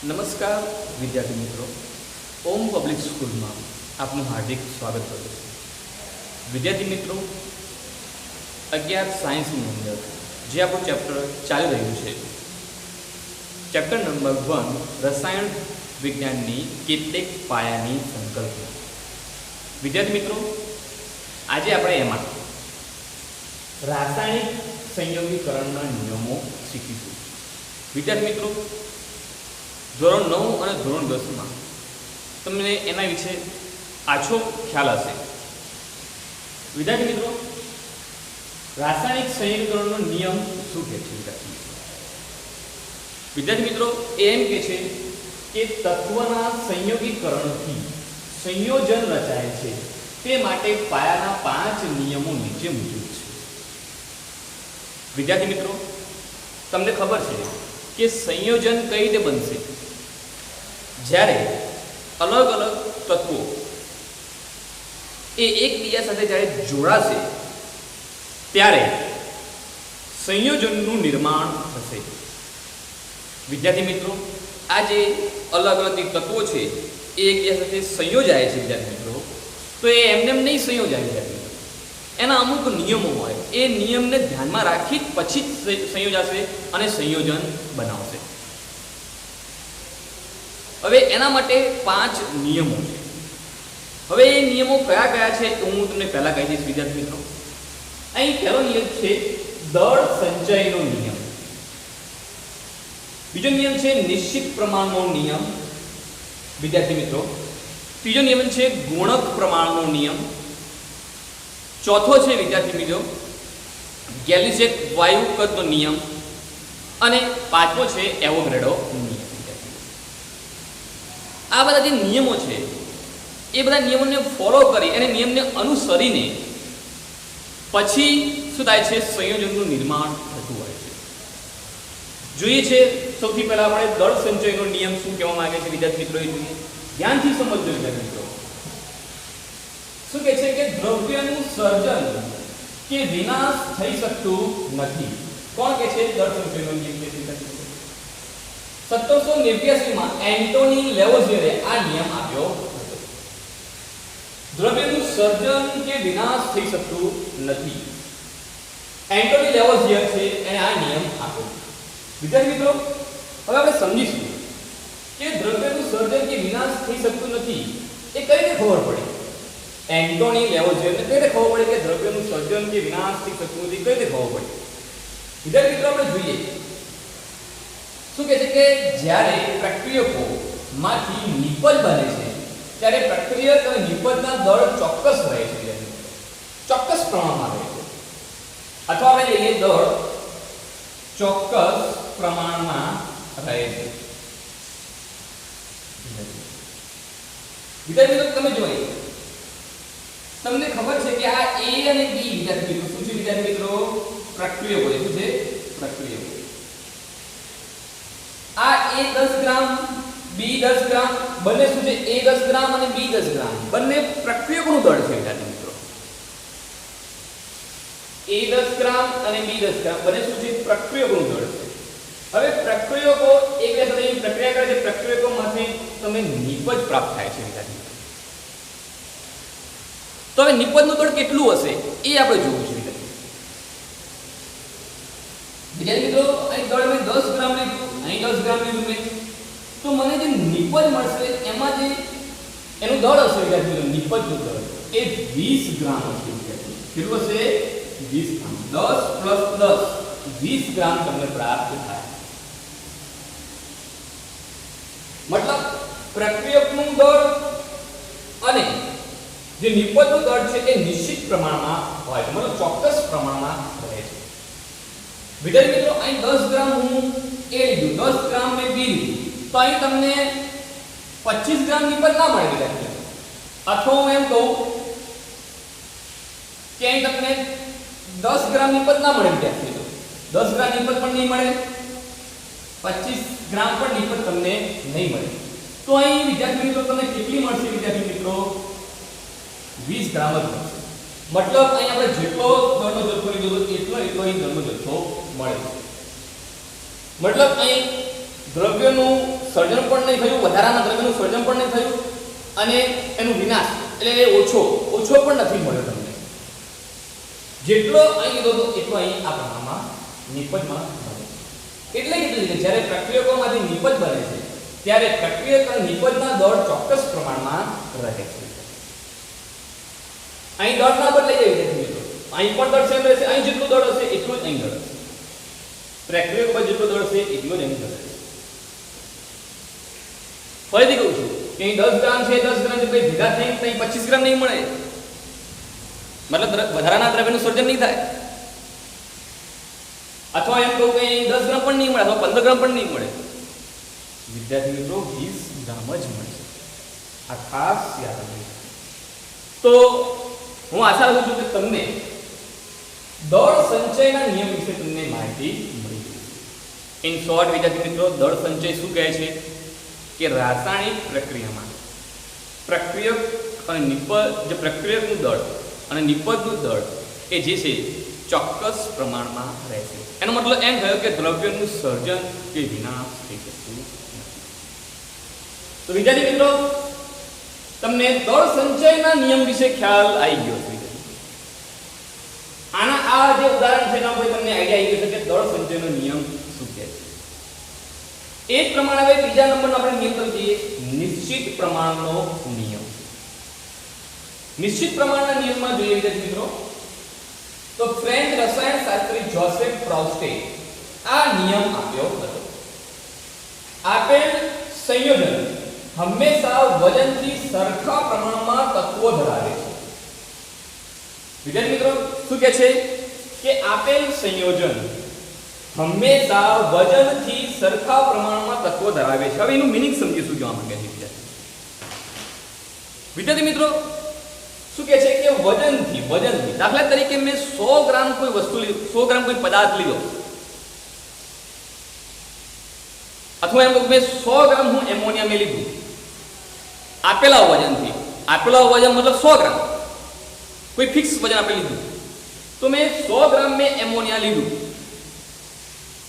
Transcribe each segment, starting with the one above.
નમસ્કાર વિદ્યાર્થી મિત્રો, ઓમ પબ્લિક સ્કૂલમાં આપનું હાર્દિક સ્વાગત કરું છું. વિદ્યાર્થી મિત્રો, 11 સાયન્સની અંદર જે આપણું ચેપ્ટર ચાલી રહ્યું છે, ચેપ્ટર નંબર 1 રસાયણ વિજ્ઞાનની કેટલીક પાયાની સંકલ્પના. વિદ્યાર્થી મિત્રો, આજે આપણે એમાં રાસાયણિક સંયોગીકરણના નિયમો શીખીશું. વિદ્યાર્થી મિત્રો, ધોરણ 9 અને ધોરણ 10માં તમને એના વિશે આછો ખ્યાલ હશે. વિદ્યાર્થી મિત્રો, રાસાયણિક સંયોગીકરણનો નિયમ શું કહે છે? વિદ્યાર્થી મિત્રો, એ એમ કહે છે કે તત્વના સંયોગીકરણથી સંયોજન રચાય છે, તે માટે પાયાના 5 નિયમો નીચે મુજબ છે. વિદ્યાર્થી મિત્રો, તમને ખબર છે કે સંયોજન કઈ રીતે બનશે? જ્યારે અલગ અલગ તત્વો એ એકબીજા સાથે જ્યારે જોડાશે ત્યારે સંયોજનનું નિર્માણ થશે. વિદ્યાર્થી મિત્રો, આ જે અલગ અલગ તત્વો છે એ એકબીજા સાથે સંયોજાય છે વિદ્યાર્થી મિત્રો, તો એ એમને એમ નહીં સંયોજાય વિદ્યાર્થી મિત્રો. એના અમુક નિયમો હોય, એ નિયમને ધ્યાનમાં રાખી પછી જ સંયોજાશે અને સંયોજન બનાવશે. હવે એના માટે 5 નિયમો છે. હવે એ નિયમો કયા કયા છે તો હું તમને પહેલા કહી દઈશ વિદ્યાર્થી મિત્રો. અહીં પહેલો નિયમ છે દળ સંચયનો નિયમ. બીજો નિયમ છે નિશ્ચિત પ્રમાણનો નિયમ વિદ્યાર્થી મિત્રો. ત્રીજો નિયમ છે ગુણક પ્રમાણનો નિયમ. ચોથો છે વિદ્યાર્થી મિત્રો ગેલિસેક વાયુ કદનો નિયમ. અને પાંચમો છે એવોગાડ્રો નિયમ. આ બધા જે નિયમો છે એ બધા નિયમોને ફોલો કરી અને નિયમને અનુસરીને પછી શું થાય છે? સંયોજનનું નિર્માણ થતું હોય છે. જોઈએ છે સૌથી પહેલા આપણે દળ સંચયનો નિયમ શું કહેવા માંગે છે વિદ્યાર્થી મિત્રો, એ જોઈએ. ધ્યાનથી સમજજો વિદ્યાર્થી મિત્રો. શું કહે છે કે દ્રવ્યનું સર્જન કે વિનાશ થઈ શકતું નથી. કોણ કહે છે? દળ સંચયનો નિયમ કહે છે. 1789 માં એન્ટોની લેવોઝિયરે આ નિયમ આપ્યો હતો. દ્રવ્યનું સર્જન કે વિનાશ થઈ શકતું નથી. એન્ટોની લેવોઝિયર છે એને આ નિયમ આપ્યો. વિદ્યાર્થી મિત્રો, હવે આપણે સમજીશું કે દ્રવ્યનું સર્જન કે વિનાશ થઈ શકતું નથી એ કઈ રીતે ખબર પડે? એન્ટોની લેવોઝિયરને કઈ રીતે ખબર પડે કે દ્રવ્યનું સર્જન કે વિનાશ થઈ શકતું નથી? કઈ રીતે ખબર પડે? વિદ્યાર્થી મિત્રો, આપણે જોઈએ શું કહે છે કે જ્યારે પ્રક્રિયકોમાંથી નિપજ બને છે ત્યારે પ્રક્રિયક અને નિપજના દળ ચોક્કસ રહે છે, ચોક્કસ પ્રમાણમાં રહે છે. અથવા આપણે લઈએ દળ ચોક્કસ પ્રમાણમાં રહે છે. વિદ્યાર્થી મિત્રો, તમે જોઈએ તમને ખબર છે કે આ A અને B વિદ્યાર્થી મિત્રો શું છે? વિદ્યાર્થી મિત્રો, પ્રક્રિયકો છે. શું છે? પ્રક્રિયકો. આ A 10 ગ્રામ B 10 ગ્રામ બંને શું છે? A 10 ગ્રામ અને B 10 ગ્રામ બંને પ્રક્રિયકોનું દળ છે વિદ્યાર્થી મિત્રો. A 10 ગ્રામ અને B 10 ગ્રામ બંને શું છે? પ્રક્રિયકોનું દળ છે. હવે પ્રક્રિયકો એકબીજા સાથે પ્રક્રિયા કરે છે, પ્રક્રિયકોમાંથી તમે નિપજ પ્રાપ્ત થાય છે વિદ્યાર્થી મિત્રો. તો હવે નિપજનું દળ કેટલું હશે એ આપણે જોવું છે વિદ્યાર્થી મિત્રો. અહીં દળ મેં 10 ગ્રામ લીધું, અહીં 10 ગ્રામ લીધું મેં, તો મને જે નિપજ મળશે એમાં જે એનું દળ હશે વિદ્યાર્થી મિત્રો, નિપજનું દળ એ 20 ગ્રામ હશે વિદ્યાર્થી. કેટલું હશે? 20 ગ્રામ. 10 + 10 20 ગ્રામ તમને પ્રાપ્ત થાય. મતલબ પ્રક્રિયકનું દળ અને જે નિપજનું દળ છે એ નિશ્ચિત પ્રમાણમાં હોય છે, મતલબ ચોક્કસ પ્રમાણમાં રહે છે. વિદ્યાર્થી મિત્રો, અહીં 10 ગ્રામ હું A લીધું, 10 ગ્રામ મેં B લીધું, તો અહીં તમને 25 ગ્રામ નિપજ ના મળે વિદ્યાર્થી. અથવા હું એમ કહું કે અહીં તમને 10 ગ્રામ નિપજ ના મળે વિદ્યાર્થી મિત્રો. 10 ગ્રામ નિપજ પણ નહીં મળે, 25 ગ્રામ પણ નિપજ તમને નહીં મળે. તો અહીં વિદ્યાર્થી મિત્રો તમને કેટલી મળશે વિદ્યાર્થી મિત્રો? 20 ગ્રામ જ મળશે. મતલબ અહીં આપણે જેટલો દળનો જથ્થો લીધો એટલો અહીં દળનો જથ્થો મળે છે. મતલબ અહીં દ્રવ્યનું સર્જન પણ નહીં થયું, વધારાના દ્રવ્યનું સર્જન પણ નહીં થયું અને એનો વિનાશ એટલે ઓછો પણ નથી મળ્યો તમને. જેટલો અહીં કીધો હતો એટલો અહીં આ પ્રમાણમાં નિપજમાં બને. એટલે કીધું કે જ્યારે પ્રક્રિયકોમાંથી નિપજ બને છે ત્યારે પ્રક્રિયક અને નિપજના દળ ચોક્કસ પ્રમાણમાં રહે છે. અહીં દળ ના બદલાઈ જાય વિદ્યાર્થી મિત્રો. અહીં પણ દળ સેમ રહેશે, અહીં જેટલું દળ હશે એટલું જ અહીં દળ હશે. પ્રક્રિયક પર જેટલું દળ હશે એટલું જ અહીં દળ હશે. ફરીથી કહું છું કે અહીં 10 ગ્રામ છે, 10 ગ્રામ જે ભેગા થઈને ત્યાં 25 ગ્રામ નહીં મળે, મતલબ વધારાના દ્રવ્યનું સર્જન નહીં થાય. અથવા એમ કહું કે 10 ગ્રામ પણ નહીં મળે અથવા 15 ગ્રામ પણ નહીં મળે, વિદ્યાર્થી મિત્રો 20 ગ્રામ જ મળશે. આ ખાસ યાદ રાખજો. તો હું આશા રાખું છું કે તમને દળ સંચયના નિયમ વિશે તમને માહિતી મળી ગઈ. ઇન શોર્ટ વિદ્યાર્થી મિત્રો, દળ સંચય શું કહે છે કે રાસાયણિક પ્રક્રિયામાં પ્રક્રિયક અને નિપજ, જે પ્રક્રિયકનું દળ અને નિપજનું દળ એ જે છે ચોક્કસ પ્રમાણમાં રહેશે. એનો મતલબ એમ થયો કે દ્રવ્યનું સર્જન કે વિનાશ થઈ શકતું નથી. તો વિદ્યાર્થી મિત્રો, તમને દળ સંચયના નિયમ વિશે ખ્યાલ આવી ગયો છે. આના આ જે ઉદાહરણ છે એના પર તમને આઈડિયા આવી ગયો છે કે દળ સંચયનો નિયમ શું કહે છે. એ જ પ્રમાણે હવે બીજા નંબરનો આપણે નિયમ પર જઈએ, નિશ્ચિત પ્રમાણનો નિયમ. નિશ્ચિત પ્રમાણના નિયમમાં જોઈએ વિદ્યાર્થી મિત્રો, તો ફ્રેન્ચ રસાયણશાસ્ત્રી જોસેફ પ્રાઉસ્ટે આ નિયમ આપ્યો હતો. આપેલ સંયોજન હંમેશા વજનથી સરખા પ્રમાણમાં તત્વો ધરાવે છે. વિદ્યાર્થી મિત્રો શું કહે છે કે આપેલ સંયોજન હંમેશા વજનથી સરખા પ્રમાણમાં તત્વો ધરાવે છે. હવે એનું મીનિંગ સમજીશું શું કહેવા માંગે છે વિદ્યાર્થી મિત્રો. શું કહે છે કે વજનથી દાખલા તરીકે મેં 100 ગ્રામ કોઈ વસ્તુ લીધું, 100 ગ્રામ કોઈ પદાર્થ લીધો, અથવા એમ કહું મેં 100 ગ્રામ હું એમોનિયા મેં લીધું આપેલા વજનથી. આપેલા વજન મતલબ 100 ગ્રામ, કોઈ ફિક્સ વજન આપી લીધું. તો મેં 100 ગ્રામ મેં એમોનિયા લીધું,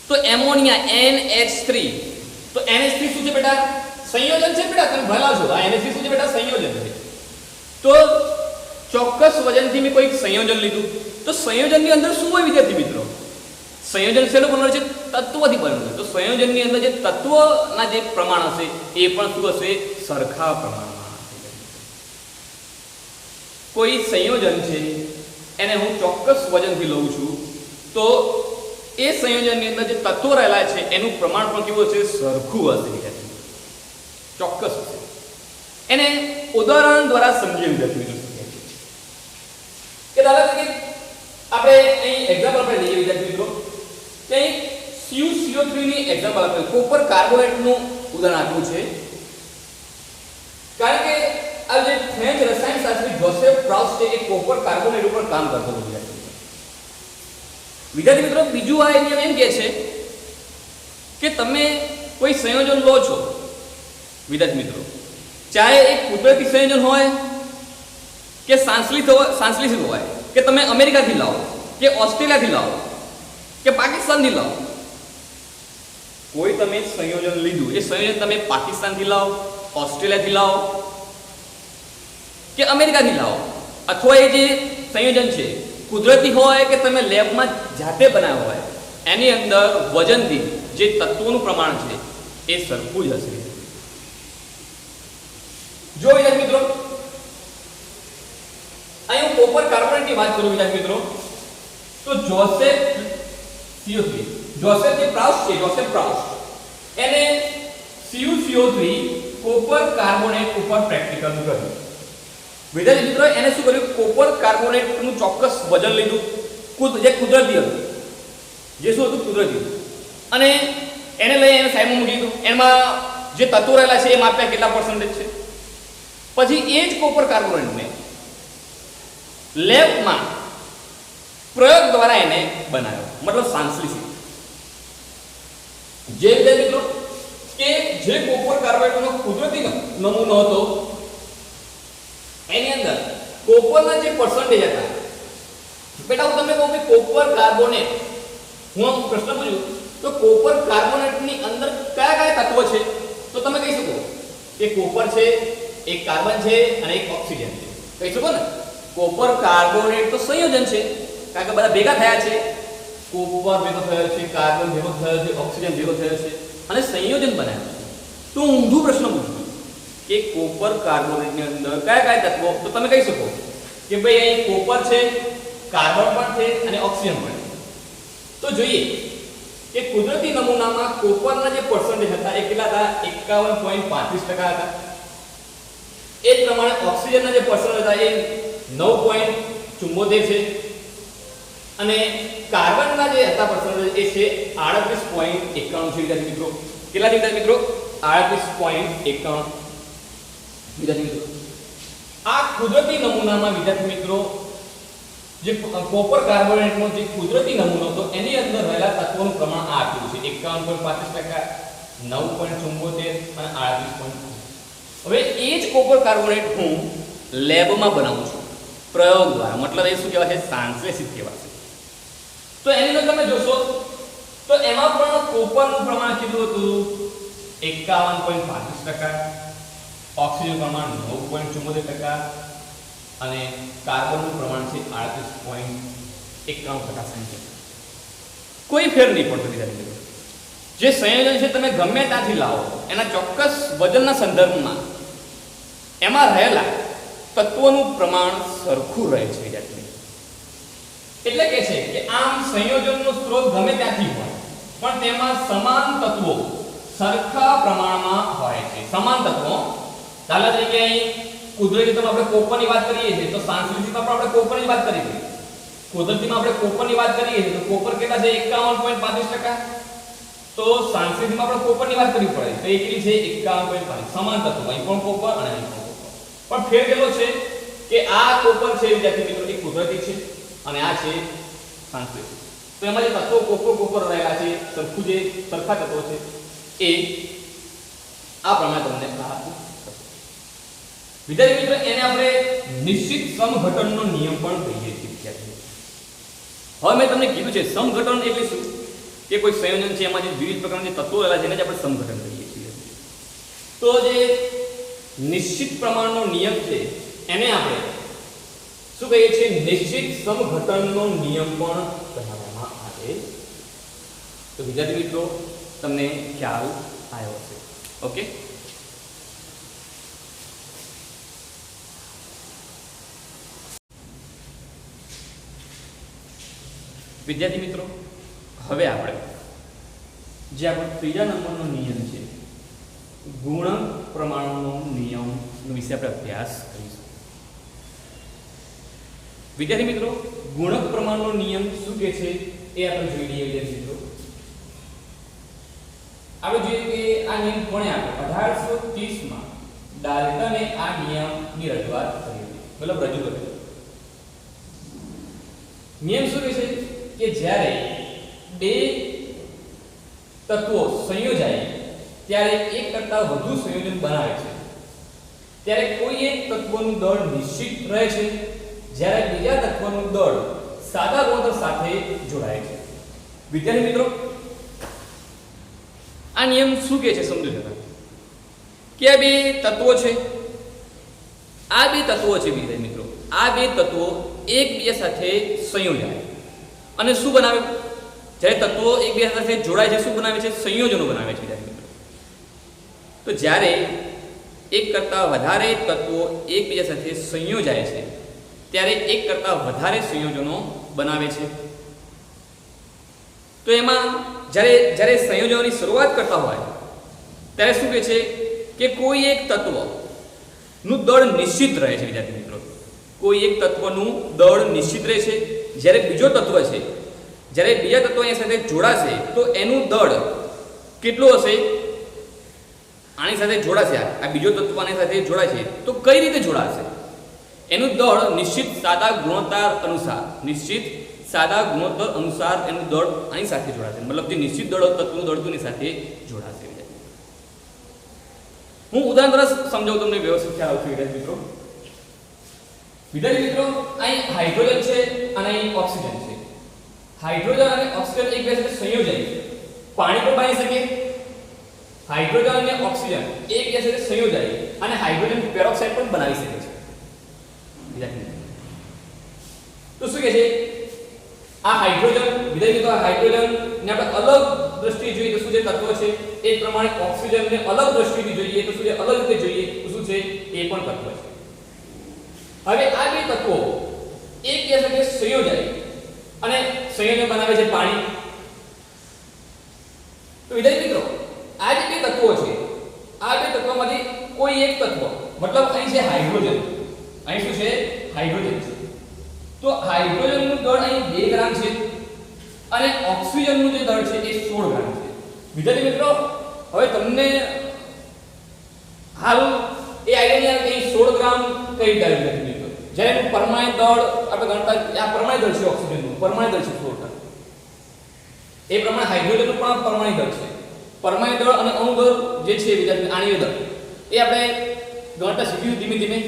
તો એમોનિયા NH3, તો NH3 શું છે બેટા? સંયોજન છે બેટા, તમે ભલા છો. આ NH3 શું છે બેટા? સંયોજન છે. તો ચોક્કસ વજનથી મેં કોઈ સંયોજન લીધું, તો સંયોજનની અંદર શું હોય વિદ્યાર્થી મિત્રો? સંયોજન શેનું બનેલું છે? તત્વથી બનેલું છે. તો સંયોજનની અંદર જે તત્વના જે પ્રમાણ હશે એ પણ શું હશે? સરખા પ્રમાણમાં હશે. કોઈ સંયોજન છે એને હું ચોક્કસ વજનથી લઉં છું, તો એ સંયોજનની અંદર જે તત્વો રહેલા છે એનું પ્રમાણ પણ કેવું હશે? સરખું હશે, ચોક્કસ હશે. એને ઉદાહરણ દ્વારા સમજીએ વિદ્યાર્થી મિત્રો કે દાખલા તરીકે આપણે અહીં એક્ઝામ્પલ આપણે લઈએ વિદ્યાર્થી મિત્રો કે અહીં CuCO3 ની એક્ઝામ્પલ આપણે કોપર કાર્બોનેટનું ઉદાહરણ આપ્યું છે. કારણ કે આ જે ફ્રેન્ચ રસાયણશાસ્ત્રી જોસેફ પ્રાઉસ્ટે એ કોપર કાર્બોનેટ ઉપર કામ કરતો હતો વિદ્યાર્થી મિત્રો. બીજું આ નિયમ એમ કહે છે કે તમે કોઈ સંયોજન લો છો વિદ્યાર્થી મિત્રો, ચાહે એક કુદરતી સંયોજન હોય કે સાંસલિત હોય, કે તમે અમેરિકાથી લાવો કે ઓસ્ટ્રેલિયાથી લાવો કે પાકિસ્તાનથી લાવો, કોઈ તમે સંયોજન લીધું, એ સંયોજન તમે પાકિસ્તાનથી લાવો, ઓસ્ટ્રેલિયાથી લાવો કે અમેરિકાથી લાવો, અથવા એ જે સંયોજન છે કુદરતી હોય કે તમે લેબમાં જાતે બનાવ્યો હોય, એની અંદર વજનથી જે તત્વોનું પ્રમાણ છે એ સરખું જ હશે. જો વિદ્યાર્થી મિત્રો અહીં હું કોપર કાર્બોનેટની વાત કરું વિદ્યાર્થી મિત્રો, તો જોસેફ પ્રાઉસ્ટ એને CuCO3 કોપર કાર્બોનેટ ઉપર પ્રેક્ટિકલ કર્યું. વિદ્યાર્થી મિત્રો એને શું કર્યું? કોપર કાર્બોનેટનું ચોક્કસ વજન લીધું, જે કુદરતી હતું, જે શું હતું? કુદરતી. અને એને લઈ એને સાઈડમાં મૂકી દીધું, એમાં જે તત્વો રહેલા છે એ માપ્યા કેટલા પર્સન્ટેજ છે. પછી એ જ કોપર કાર્બોનેટને લેબમાં પ્રયોગ દ્વારા એને બનાવ્યો, મતલબ સાંસલિસિસ. જે મિત્રો કે જે કોપર કાર્બોનેટનો કુદરતી નમૂનો હતો એની અંદર કોપરના જે પર્સન્ટેજ હતા, બેટા હું તમને કહું કે કોપર કાર્બોનેટ, હું પ્રશ્ન પૂછું તો કોપર કાર્બોનેટની અંદર કયા કયા તત્વો છે? તો તો તમે કહી શકો કે કોપર છે, એક કાર્બન છે અને એક ઓક્સિજન છે. કહી શકો ને કોપર કાર્બોનેટ તો સંયોજન છે, કારણ કે બધા ભેગા થયા છે. કોપર ભેગો થયો છે, કાર્બન ભેગો થયો છે, ઓક્સિજન ભેગો થયો છે અને સંયોજન બનાવ્યું છે. તો હું ઊંધું પ્રશ્ન પૂછું કે કોપર કાર્બોનેટની અંદર કયા કયા તત્વો, તો તમે કહી શકો કે ભાઈ અહીં કોપર છે, કાર્બન પણ છે અને ઓક્સિજન પણ છે. તો જોઈએ કે કુદરતી નમૂનામાં કોપરના જે પર્સન્ટેજ હતા એ કેટલા હતા? 51.35% હતા. એ જ પ્રમાણે ઓક્સિજનના જે પર્સન્ટેજ હતા એ 9.74 છે અને કાર્બનના જે હતા પર્સન્ટેજ એ છે 38.91 છે. વિદ્યાર્થી મિત્રો કેટલા વિદ્યાર્થી મિત્રો? 38.91. વિદ્યાર્થી મિત્રો આ કુદરતી નમૂનામાં વિદ્યાર્થી મિત્રો જે કોપર કાર્બોનેટનો જે કુદરતી નમૂનો હતો એની અંદર રહેલા તત્વોનું પ્રમાણ આ આપ્યું છે 51.35%, 9.74 અને 38. હવે એ જ કોપર કાર્બોનેટ હું લેબમાં બનાવું છું પ્રયોગ દ્વારા, મતલબ એ શું કહેવાય છે? સંશ્લેષિત કહેવાય છે. તો એની અંદર તમે જોશો તો એમાં પણ કોપરનું પ્રમાણ કેટલું હતું? 51.35%, ઓક્સિજન પ્રમાણ 9.74% અને કાર્બનનું પ્રમાણ છે 38.91%. કોઈ ફેર નહીં પડતો વિદ્યાર્થી મિત્રો. જે સંયોજન છે તમે ગમે ત્યાંથી લાવો, એના ચોક્કસ વજનના સંદર્ભમાં એમાં રહેલા તત્વોનું પ્રમાણ સરખું રહે છે વિદ્યાર્થી મિત્રો. એટલે કે છે કે આમ સંયોજનનો સ્ત્રોત ગમે ત્યાંથી હોય પણ તેમાં સમાન તત્વો સરખા પ્રમાણમાં હોય છે. સમાન તત્વો, દાખલા તરીકે અહીં કુદરતીમાં આપણે કોપરની વાત કરીએ છીએ તો સંશ્લેષિતમાં પણ આપણે કોપરની વાત કરી છે. કુદરતીમાં આપણે કોપરની વાત કરીએ છીએ તો કોપર કેટલા છે? 51.35%. તો સંશ્લેષિતમાં આપણે કોપરની વાત કરવી પડે તો એ કેટલી છે? 51.35. સમાન તત્વો, અહીં પણ કોપર અને અહીં પણ કોપર. પણ ફેર કેટલો છે કે આ કોપર છે વિદ્યાર્થી મિત્રો એ કુદરતી છે અને આ છે સંશ્લેષિત. તો એમાં જે તત્વો કોપર રહેલા છે, સરખું જે સરખા તત્વો છે એ આ પ્રમાણે તમને પ્રાપ્ત થશે. વિદ્યાર્થી મિત્રો એને આપણે નિશ્ચિત સમઘટનનો નિયમ પણ કહીએ છીએ વિદ્યાર્થી. હવે મેં તમને કીધું છે સમઘટન એટલે શું? કે કોઈ સંયોજન છે એમાં જે વિવિધ પ્રકારના જે તત્વો રહેલા છે એને જ આપણે સમઘટન કહીએ છીએ. તો જે નિશ્ચિત પ્રમાણનો નિયમ છે એને આપણે શું કહીએ છીએ? નિશ્ચિત સમઘટનનો નિયમ પણ કહેવામાં આવે. તો વિદ્યાર્થી મિત્રો તમને ખ્યાલ આવ્યો હશે. ઓકે, વિદ્યાર્થી મિત્રો હવે આપણે જે આપણો ત્રીજા નંબરનો નિયમ છે ગુણક પ્રમાણનો નિયમ વિશે આપણે અભ્યાસ કરીશું. વિદ્યાર્થી મિત્રો ગુણક પ્રમાણનો નિયમ શું કહે છે એ આપણે જોઈ લઈએ. વિદ્યાર્થી મિત્રો આપણે જોઈએ કે આ નિયમ કોણે આપ્યો? 1830 માં ડાલ્ટને આ નિયમની રજૂઆત કરી હતી, મતલબ રજૂ કર્યો. નિયમ શું કહે છે કે જ્યારે બે તત્વો સંયોજાય ત્યારે એક કરતાં વધુ સંયોજન બનાવે છે ત્યારે કોઈ એક તત્વનું દળ નિશ્ચિત રહે છે જ્યારે બીજા તત્વનું દળ સાદા ગુણોત્તર સાથે જોડાય છે. વિદ્યાર્થી મિત્રો આ નિયમ શું કહે છે સમજો જરા કે આ બે તત્વો છે, આ બે તત્વો છે વિદ્યાર્થી મિત્રો, આ બે તત્વો એકબીજા સાથે સંયોજાય અને શું બનાવે? જ્યારે તત્વો એકબીજા સાથે જોડાય છે શું બનાવે છે? સંયોજનો બનાવે છે વિદ્યાર્થી મિત્રો. તો જ્યારે એક કરતાં વધારે તત્વો એકબીજા સાથે સંયોજાય છે ત્યારે એક કરતાં વધારે સંયોજનો બનાવે છે. તો એમાં જ્યારે સંયોજનોની શરૂઆત કરતા હોય ત્યારે શું કહે છે કે કોઈ એક તત્વનું દળ નિશ્ચિત રહે છે વિદ્યાર્થી મિત્રો. કોઈ એક તત્વનું દળ નિશ્ચિત રહે છે જ્યારે બીજો તત્વ છે, જ્યારે બીજા તત્વો એની સાથે જોડાશે તો એનું દળ કેટલું હશે? આની સાથે જોડાશે, આ બીજો તત્વ આની સાથે જોડાય છે તો કઈ રીતે જોડાશે? એનું દળ નિશ્ચિત સાદા ગુણોત્તર અનુસાર એનું દળ આની સાથે જોડાશે, મતલબ જે નિશ્ચિત દળ તત્વનું દળ એની સાથે જોડાશે. હું ઉદાહરણ દ્વારા સમજાવું તમને વ્યવસ્થિત ખ્યાલ આવશે વિદ્યાર્થી મિત્રો. વિદ્યાર્થી મિત્રો અહીં હાઇડ્રોજન છે અને અહીં ઓક્સિજન છે. હાઇડ્રોજન અને ઓક્સિજન એકબીજા સાથે સંયોજાય પાણી પણ બની શકે હાઇડ્રોજન અને ઓક્સિજન એક ગેસ સાથે સંયોજાઈ અને હાઇડ્રોજન પેરોક્સાઇડ પણ બનાવી શકે છે. વિદ્યાર્થી તો શું કહે છે આ હાઇડ્રોજન વિદ્યાર્થી તો હાઇડ્રોજન ને આપણે અલગ દ્રષ્ટિએ જોઈએ તો શું છે તત્વ છે એ પ્રમાણે ઓક્સિજન ને અલગ દ્રષ્ટિથી જોઈએ તો શું છે અલગ રીતે જોઈએ તો શું છે એ પણ તત્વ છે. હવે આ બે તત્વો એક ગેસ સાથે સંયોજાઈ અને સંયોજન બનાવે છે પાણી. તો વિદ્યાર્થી મિત્રો આ જે બે તત્વો છે આ બે તત્વોમાંથી કોઈ એક તત્વ મતલબ અહીં છે હાઇડ્રોજન, અહીં શું છે હાઇડ્રોજન છે. તો હાઇડ્રોજનનું દળ અહીં 2 ગ્રામ છે અને ઓક્સિજનનું જે દળ છે એ 16 ગ્રામ છે. વિદ્યાર્થી મિત્રો હવે તમને હાલ એ આઈડિયા કે 16 ગ્રામ કઈ રીતે આવ્યું મિત્રો જ્યારે પરમાણુ દળ આપણે ગણતા આ પરમાણુ દળ છે ઓક્સિજનનું પરમાણુ દળ છે 16 એ પ્રમાણે હાઇડ્રોજનનું પણ પરમાણુ દળ છે. પરમાણુ દળ અને અણુ દળ જે છે વિદ્યાર્થી આણ્વિય દળ એ આપણે ગણતા શીખ્યું ધીમે ધીમે.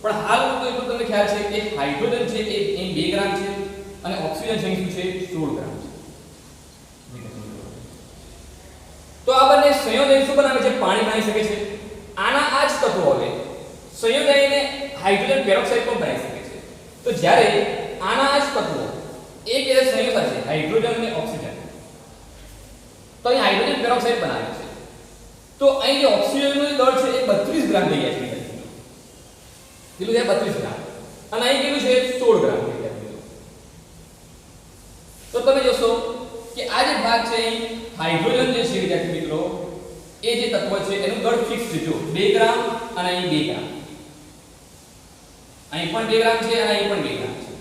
પણ હાલ તો એટલું તમને ખ્યાલ છે કે હાઇડ્રોજન છે એ 2 ગ્રામ છે અને ઓક્સિજન છે શું છે 16 ગ્રામ છે. તો આ બંને સંયોજન શું બનાવે છે પાણી બનાવી શકે છે. આના આ જ તત્વો હવે સંયોજનને હાઇડ્રોજન પેરોક્સાઇડ પણ બનાવી શકે છે. તો જ્યારે આના આ જ તત્વો એક ગેસ સંયોજન છે હાઇડ્રોજન અને ઓક્સિજન તો અહીં હાઇડ્રોજન પેરોક્સાઇડ બનાવે છે. તો અહીં જે ઓક્સિજનનું દળ છે એ 32 ગ્રામ થઈ જાય છે. કેટલું છે 32 ગ્રામ અને અહીં કેટલું છે 16 ગ્રામ. તો તમે જોશો કે આ જે ભાગ છે અહીં હાઇડ્રોજન જે છે વિદ્યાર્થી મિત્રો એ જે તત્વ છે એનું દળ ફિક્સ છે. જો 2 ગ્રામ અને અહીં 2 ગ્રામ, અહીં પણ 2 ગ્રામ છે અને અહીં પણ 2 ગ્રામ છે.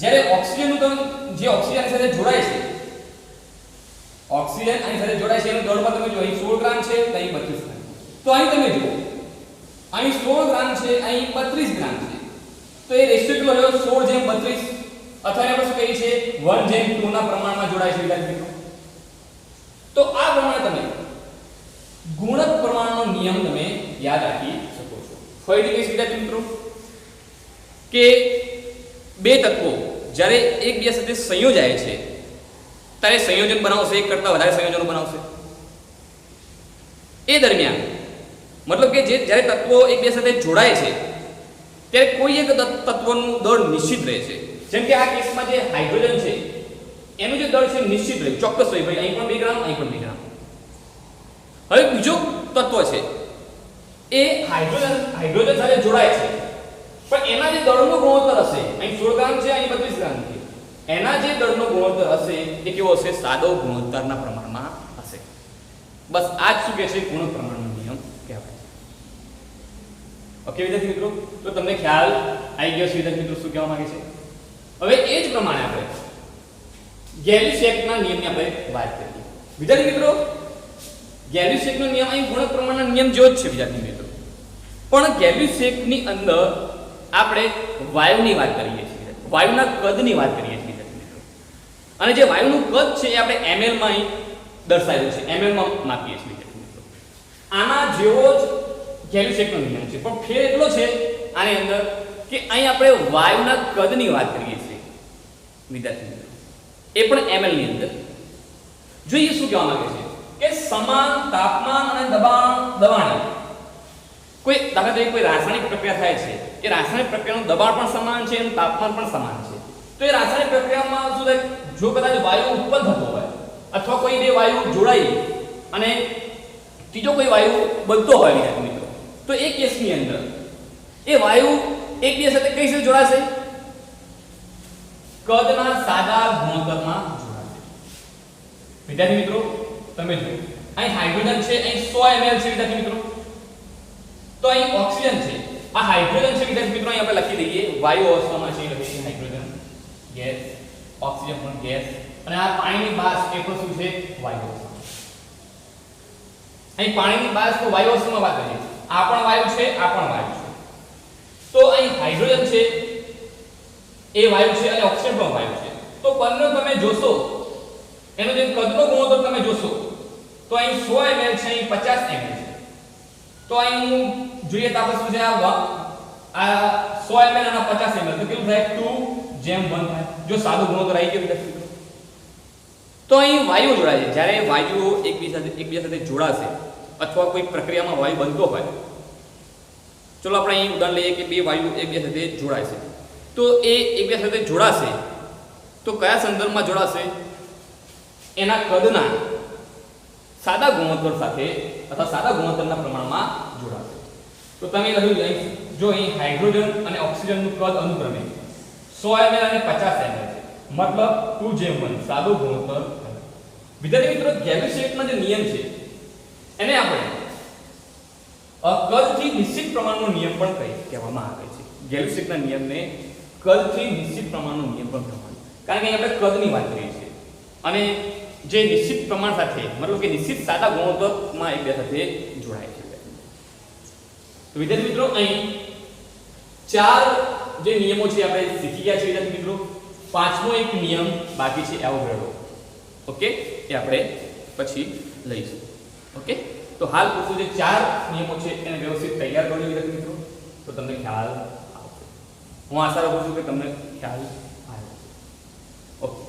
જ્યારે ઓક્સિજનનું દળ જે ઓક્સિજન સાથે જોડાય છે ઓક્સિજન આની સાથે જોડાય છે એનું દળમાં તમે જો અહીં 16 ગ્રામ છે તો અહીં 32 ગ્રામ. તો અહીં તમે જુઓ અહીં 16 ગ્રામ છે અહીં 32 ગ્રામ છે. તો એ રેશિયો કેટલો રહ્યો 16:32 અથવા આપણે શું કહીએ છીએ 1:2 ના પ્રમાણમાં જોડાય છે વિદ્યાર્થી મિત્રો. તો આ પ્રમાણે તમે ગુણક પ્રમાણનો નિયમ તમે યાદ રાખી શકો છો. ફરીથી કહીશ વિદ્યાર્થી મિત્રો કે બે તત્વો જ્યારે એકબીજા સાથે સંયોજાય છે ત્યારે સંયોજન બનાવશે, એક કરતાં વધારે સંયોજનો બનાવશે. એ દરમિયાન મતલબ કે જ્યારે તત્વો એકબીજા સાથે જોડાય છે ત્યારે કોઈ એક તત્વનું દળ નિશ્ચિત રહે છે. જેમ કે આ કેસમાં જે હાઇડ્રોજન છે એનું જે દળ છે નિશ્ચિત રહે, ચોક્કસ હોય ભાઈ અહીં પણ 2 ગ્રામ અહીં પણ 2 ગ્રામ. હવે બીજો તત્વ છે એ હાઇડ્રોજન સાથે જોડાય છે પણ એના જે દળનો ગુણોત્તર હશે અહીં 16 ગ્રામ છે અહીં 32 ગ્રામ છે એના જે દળનો ગુણોત્તર હશે એ કેવો હશે સાદો ગુણોત્તરના પ્રમાણમાં હશે. બસ આ જ શું કહે છે ગુણક પ્રમાણનો નિયમ કહેવાય. ઓકે વિદ્યાર્થી મિત્રો તો તમને ખ્યાલ આવી ગયો છે વિદ્યાર્થી મિત્રો શું કહેવા માંગે છે. હવે એ જ પ્રમાણે આપણે ગેલી-શેકના નિયમની આપણે વાત કરીએ. વિદ્યાર્થી મિત્રો ગેલી-શેકનો નિયમ અહીં ગુણક પ્રમાણના નિયમ જેવો જ છે વિદ્યાર્થી મિત્રો. પણ ગેલી-શેકની અંદર આપણે વાયુની વાત કરીએ છીએ, વાયુના કદની વાત કરીએ છીએ વિદ્યાર્થી મિત્રો. અને જે વાયુનું કદ છે એ આપણે ml માં અહીં દર્શાવેલું છે, ml માં માપીએ છીએ વિદ્યાર્થી મિત્રો. આના જેવો જ ગેલી-શેકનો નિયમ છે પણ ફેર એટલો છે આની અંદર કે અહીં આપણે વાયુના કદની વાત કરીએ છીએ વિદ્યાર્થી મિત્રો. એ પણ ml ની અંદર. જોઈએ શું કહેવા માંગે છે કે સમાન તાપમાન અને દબાણ કોઈ દાખલા તરીકે કોઈ રાસાયણિક પ્રક્રિયા થાય છે એ રાસાયણિક પ્રક્રિયાનું દબાણ પણ સમાન છે અને તાપમાન પણ સમાન છે. તો એ રાસાયણિક પ્રક્રિયામાં શું થાય જો કદાચ વાયુ ઉત્પન્ન થતો હોય અથવા કોઈ બે વાયુ જોડાઈ અને ત્રીજો કોઈ વાયુ બનતો હોય વિદ્યાર્થી મિત્રો તો એ કેસની અંદર એ વાયુ એકબીજા સાથે કઈ રીતે જોડાશે કદના સાદા ગુણોત્તરમાં જોડાશે. વિદ્યાર્થી મિત્રો તમે જુઓ અહીં હાઇડ્રોજન છે અહીં 100 ml છે વિદ્યાર્થી મિત્રો. તો અહીં ઓક્સિજન છે આ હાઇડ્રોજન છે વિદ્યાર્થી મિત્રો અહીં આપણે લખી દઈએ વાયુ અવસ્થામાં છે લખીએ હાઇડ્રોજન ગેસ ઓક્સિજન પણ ગેસ અને આ પાણીની બાષ્પ એ પણ શું છે વાયુ અવસ્થા. અહીં પાણીની બાષ્પ તો વાયુ અવસ્થામાં વાત કરીએ આ પણ વાયુ છે આ પણ વાયુ છે. તો અહીં હાઇડ્રોજન છે એ વાયુ છે અને ઓક્સિજન પણ વાયુ છે. તો બંને તમે જોશો એનો જે કદનો ગુણોત્તર તમે જોશો તો અહીં 100 ml છે અહીં 50 ml છે. તો અહીં જોઈએ તો આપણે શું છે આ 100 ml અને 50 ml તો કેટલું થાય 2:1 થાય. જો સાદો ગુણોત્તર આવી ગયો વિદ્યાર્થી મિત્રો તો અહીં વાયુઓ જોડાય છે. જ્યારે વાયુઓ એકબીજા સાથે જોડાશે અથવા કોઈ પ્રક્રિયામાં વાયુ બનતો હોય, ચલો આપણે અહીં ઉદાહરણ લઈએ કે બે વાયુ એકબીજા સાથે જોડાય છે, તો એ એકબીજા સાથે જોડાશે તો કયા સંદર્ભમાં જોડાશે? એના કદના સાદા ગુણોત્તર સાથે અથવા સાદા ગુણોત્તરના પ્રમાણમાં જોડાશે. તો તમે લખ્યું અહીં, જો અહીં હાઇડ્રોજન અને ઓક્સિજનનું કદ અનુક્રમે 100 ml અને 50 ml છે, મતલબ 2:1 સાદો ગુણોત્તર. વિદ્યાર્થી મિત્રો, ગેલિસિયસનો જે નિયમ છે એને આપણે કદથી નિશ્ચિત પ્રમાણનો નિયમ પણ કહેવામાં આવે છે. ગેલિસિયસના નિયમને કદથી નિશ્ચિત પ્રમાણનો નિયમ પણ કહેવામાં આવે, કારણ કે આપણે કદની વાત કરીએ છીએ અને જે નિશ્ચિત પ્રમાણ સાથે મતલબ કે નિશ્ચિત સાદા ગુણોત્તરમાં એકબીજા સાથે જોડાય છે. તો વિદ્યાર્થી મિત્રો, અહીં 4 જે નિયમો છે આપણે શીખી ગયા છે. વિદ્યાર્થી મિત્રો, પાંચમો એક નિયમ બાકી છે, એવોગાડ્રો. ઓકે, એ આપણે પછી લઈશું. ઓકે, તો હાલ પૂરતું જે 4 નિયમો છે એને વ્યવસ્થિત તૈયાર કરજો વિદ્યાર્થી મિત્રો, તો તમને ખ્યાલ આવશે. હું આશા રાખું છું કે તમને ખ્યાલ આવે. ઓકે.